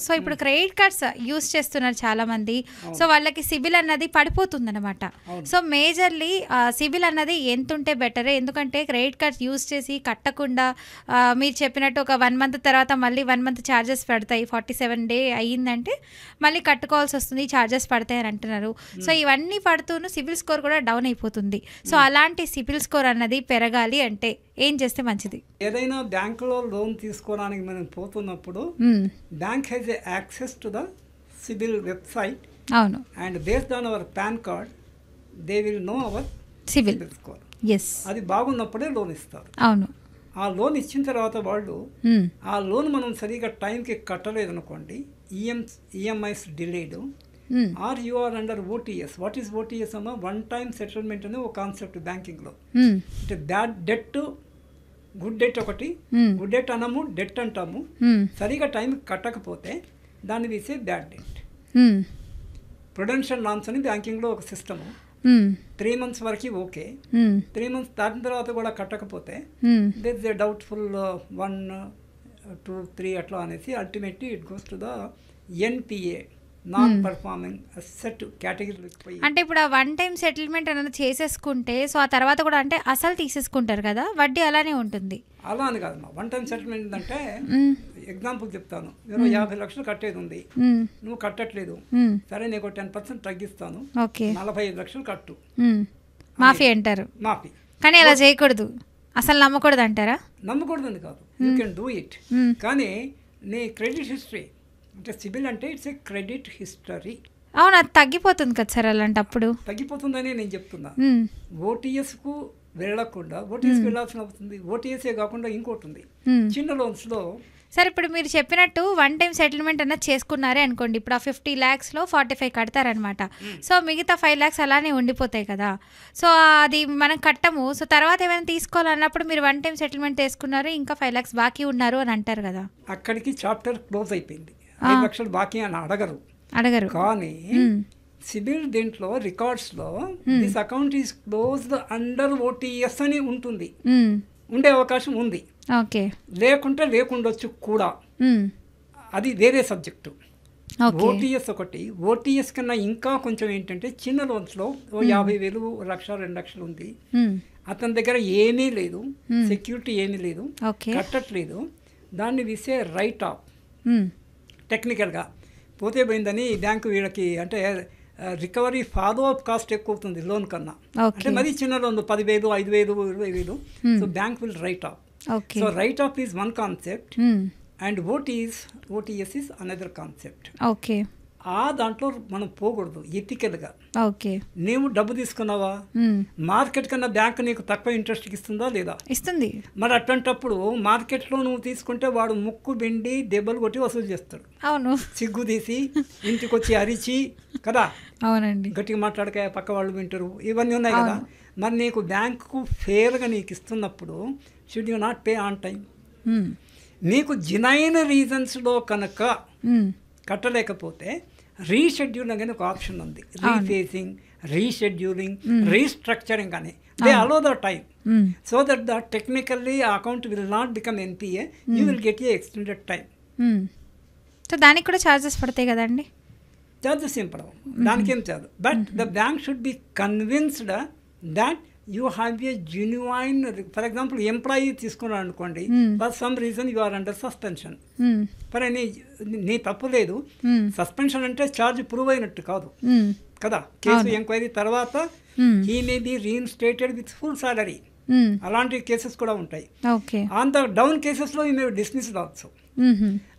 So ఇప్పుడు credit cards use చేస్తున్నారు చాలా మంది. సో వాళ్ళకి సిబిల్ అన్నది పడిపోతుందన్నమాట. సో మేజర్లీ సిబిల్ అన్నది ఎంత ఉంటే బెటరే, ఎందుకంటే క్రెడిట్ కార్డ్స్ యూస్ చేసి కట్టకుండా మీరు చెప్పినట్టు ఒక 1 మంత్ తర్వాత మళ్ళీ 1 మంత్ ఛార్జెస్ పడతాయి, 47 డే అయ్యిందంటే మళ్ళీ కట్టుకోవాల్సి వస్తుంది, ఛార్జెస్ పడతాయి అని అంటున్నారు. సో ఇవన్నీ పడుతూను సిబిల్ స్కోర్ కూడా డౌన్ అయిపోతుంది. సో అలాంటి సిబిల్ స్కోర్ అన్నది పెరగాలి అంటే ఏం చేస్తే మంచిది? ఏదైనా బ్యాంకులో లోన్ తీసుకోవడానికి మనం పోతున్నప్పుడు bank has a access to the CIBIL website. అవును. And based on our PAN card they will know our CIBIL score. Yes, అది బాగున్నప్పుడే లోన్ ఇస్తారు. అవును. ఆ లోన్ ఇచ్చిన తర్వాత వాళ్ళు ఆ లోన్ మనం సరిగా టైంకి కట్టలేదనుకోండి, EMIs delayed or you are under OTS. What is OTS అమ్మా? వన్ టైం సెటిల్మెంట్ అనే ఒక కాన్సెప్ట్ బ్యాంకింగ్లో. అంటే బ్యాడ్ డెట్, గుడ్ డెట్ ఒకటి. గుడ్ డెట్ అనము, డెట్ అంటాము. సరిగా టైంకి కట్టకపోతే దాన్ని తీసే బ్యాడ్ డెట్. ప్రుడెన్షియల్ నామ్స్ అని బ్యాంకింగ్లో ఒక సిస్టము. 3 months వరకు ఓకే, 3 months దాటిన తర్వాత కూడా కట్టకపోతే దిస్ ఇస్ ఎ డౌట్ఫుల్ 1, 2, 3 అట్లా అనేసి ultimately it goes to the NPA, non performing asset కేటగిరీకి పోయి. అంటే ఇప్పుడు ఆ 1 టైం సెటిల్మెంట్ అనేది చేసేసుకుంటే సో ఆ తర్వాత కూడా అంటే అసలు తీసేసుకుంటారు కదా, వడ్డీ అలానే ఉంటుంది. అలా అని కాదమ్మా. 1 టైం సెటిల్మెంట్ అంటే ఎగ్జాంపుల్ చెప్తాను. 50 లక్షలు కట్టేది ఉంది, నువ్వు కట్టట్లేదు, సరే నీకు 10% తగ్గిస్తాను, 45 లక్షలు కట్టు, మాఫీ అంటారు. మాఫీ. కానీ అలా చేయకూడదు, అసలు నమ్మకూడదు అంటారా? నమ్మకూడదని కాదు, యూ కెన్ డూ ఇట్. కానీ నీ క్రెడిట్ హిస్టరీ అంటే సిబిల్ అంటే ఇట్స్ ఏ క్రెడిట్ హిస్టరీ. అవును, అది తగ్గిపోతుంది కదా సార్ అలాంటప్పుడు. తగ్గిపోతుందని నేను చెప్తున్నా. ఓటీఎస్కు వెళ్ళకుండా ఓటీఎస్కి వెళ్ళాల్సిన అవుతుంది. ఓటీఎస్ఏ కాకుండా ఇంకోటి ఉంది చిన్న లోన్స్లో. సార్ ఇప్పుడు మీరు చెప్పినట్టు 1 టైం సెటిల్మెంట్ అన్నది చేసుకున్నారే అనుకోండి, ఇప్పుడు ఆ 50 lakhsలో 45 కడతారనమాట. సో మిగతా 5 lakhs అలానే ఉండిపోతాయి కదా. సో అది మనం కట్టము. సో తర్వాత ఏమైనా తీసుకోవాలన్నప్పుడు మీరు 1 టైం సెటిల్మెంట్ తీసుకున్నారు, ఇంకా 5 lakhs బాకీ ఉన్నారు అని అంటారు కదా. అక్కడికి చాప్టర్ క్లోజ్ అయిపోయింది. 5 లక్షలు బాకీ అని అడగరు. కానీ సిబిల్ దీంట్లో రికార్డ్స్లో this account is closed under OTS అని ఉంటుంది, ఉండే అవకాశం ఉంది. ఓకే, లేకుంటే లేకుండొచ్చు కూడా, అది వేరే సబ్జెక్టు. ఓటీఎస్ ఒకటి. ఓటీఎస్ కన్నా ఇంకా కొంచెం ఏంటంటే చిన్న లోన్స్లో 50,000, 1,00,000, 2 లక్షలు ఉంది, అతని దగ్గర ఏమీ లేదు, సెక్యూరిటీ ఏమీ లేదు, కట్టట్లేదు, దాన్ని విసే రైట్ ఆఫ్. టెక్నికల్గా పోతే పోయిందని బ్యాంకు వీళ్ళకి అంటే రికవరీ ఫాలో అప్ కాస్ట్ ఎక్కువ అవుతుంది లోన్ కన్నా. అంటే మరీ చిన్న loan 10,000, 5,000, 20,000. So bank will write of. So right of is one concept and OTS is another concept. Okay, ఆ దాంట్లో మనం పోకూడదు ఎథికల్గా. ఓకే, నీవు డబ్బు తీసుకున్నావా, మార్కెట్ కన్నా బ్యాంక్ నీకు తక్కువ ఇంట్రెస్ట్కి ఇస్తుందా లేదా? ఇస్తుంది. మరి అట్లాంటప్పుడు మార్కెట్లో నువ్వు తీసుకుంటే వాడు ముక్కు బెండి దెబ్బలు కొట్టి వసూలు చేస్తాడు. అవును, సిగ్గు తీసి ఇంటికి వచ్చి అరిచి కదా. అవునండి, గట్టిగా మాట్లాడక పక్క వాళ్ళు వింటారు, ఇవన్నీ ఉన్నాయి కదా. మరి నీకు బ్యాంకు ఫేర్గా నీకు ఇస్తున్నప్పుడు should you not pay on time. నీకు జినైన్ రీజన్స్లో కనుక కట్టలేకపోతే రీషెడ్యూల్ అనేది ఒక ఆప్షన్ ఉంది. రీఫేసింగ్, రీషెడ్యూలింగ్, రీస్ట్రక్చరింగ్ అని. They allow the time so that the technically account will not become NPA, you will get a extended time. So దానికి కూడా ఛార్జెస్ పడతాయి కదండి? ఛార్జెస్ ఏం పడవు, దానికేం చాలు. But the bank should be convinced that you have a genuine. For example employee తీసుకున్నాడు అనుకోండి, for some reason you are under suspension. మరి నీ తప్పు లేదు, సస్పెన్షన్ అంటే ఛార్జ్ ప్రూవ్ అయినట్టు కాదు కదా. కేసు ఎంక్వైరీ తర్వాత he may be reinstated with full salary. అలాంటి కేసెస్ కూడా ఉంటాయి. ఆన్ ద డౌన్ కేసెస్లో ఈ మే డిస్మిస్డ్ ఆల్సో.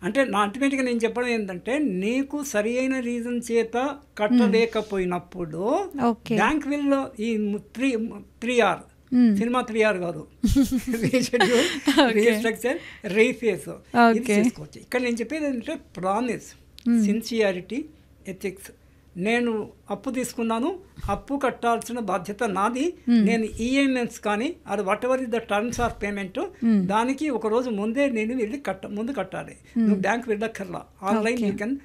అంటే నా అల్టిమేట్గా నేను చెప్పడం ఏంటంటే నీకు సరి అయిన రీజన్ చేత కట్టలేకపోయినప్పుడు బ్యాంక్ విల్ ఈ 3R సినిమా 3R కాదు, రీషెడ్యూల్, రీస్ట్రక్చర్, రీఫేస్, ఇది చేసుకోవచ్చు. ఇక్కడ నేను చెప్పేది ఏంటంటే ప్రామిస్, సిన్సియారిటీ, ఎథిక్స్. నేను అప్పు తీసుకున్నాను, అప్పు కట్టాల్సిన బాధ్యత నాది. నేను ఈఎంఎస్ కానీ అది whatever is the terms of payment, దానికి ఒక రోజు ముందే నేను వెళ్ళి ముందు కట్టాలి. నువ్వు బ్యాంక్ వెళ్ళక్కర్లా, ఆన్లైన్ యూ కెన్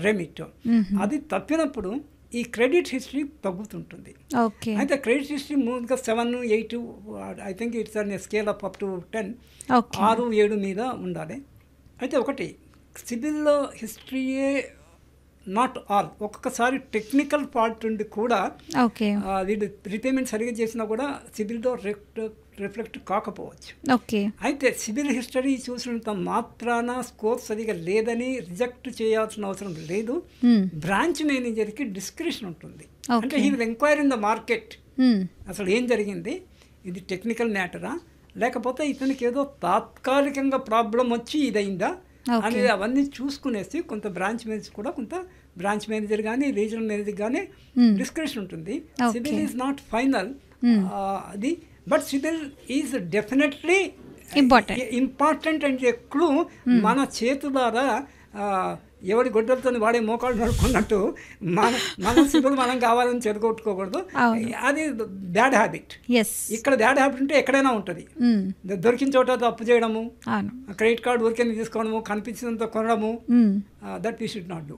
రెమిట్. అది తప్పినప్పుడు ఈ క్రెడిట్ హిస్టరీ తగ్గుతుంటుంది. అయితే క్రెడిట్ హిస్టరీ ముందుగా 7, 8 I think it's an scale up to 10, 6, 7 మీద ఉండాలి. అయితే ఒకటి సిబిల్లో హిస్టరీయే నాట్ ఆల్. ఒక్కొక్కసారి టెక్నికల్ పార్ట్ ఉండి కూడా ఓకే వీళ్ళు రీపేమెంట్ సరిగ్గా చేసినా కూడా సిబిల్లో రిఫ్లెక్ట్ కాకపోవచ్చు. ఓకే అయితే సిబిల్ హిస్టరీ చూసినంత మాత్రాన స్కోర్ సరిగా లేదని రిజెక్ట్ చేయాల్సిన అవసరం లేదు. బ్రాంచ్ మేనేజర్కి డిస్క్రిప్షన్ ఉంటుంది. అంటే he will enquire in the market, అసలు ఏం జరిగింది, ఇది టెక్నికల్ మ్యాటరా లేకపోతే ఇతనికి ఏదో తాత్కాలికంగా ప్రాబ్లం వచ్చి ఇదైందా అనేది అవన్నీ చూసుకునేసి కొంత బ్రాంచ్ మేనేజర్ కానీ రీజనల్ మేనేజర్ కానీ డిస్క్రిప్షన్ ఉంటుంది. సిబిల్ ఈజ్ నాట్ ఫైనల్ అది, but CIBIL is definitely important and ఎప్పుడు మన చేతులారా ఎవరి గొడ్డలతో వాడే మోకాళ్ళు నడుకున్నట్టు మన సిబిల్ మనం కావాలని చెదగొట్టుకోకూడదు. అది బ్యాడ్ హ్యాబిట్. ఇక్కడ బ్యాడ్ హ్యాబిట్ ఉంటే ఎక్కడైనా ఉంటుంది. దొరికిన చోట అప్పు చేయడము, క్రెడిట్ కార్డు ఊరికే తీసుకోవడము, కనిపించినంత కొనడము, that we should not do.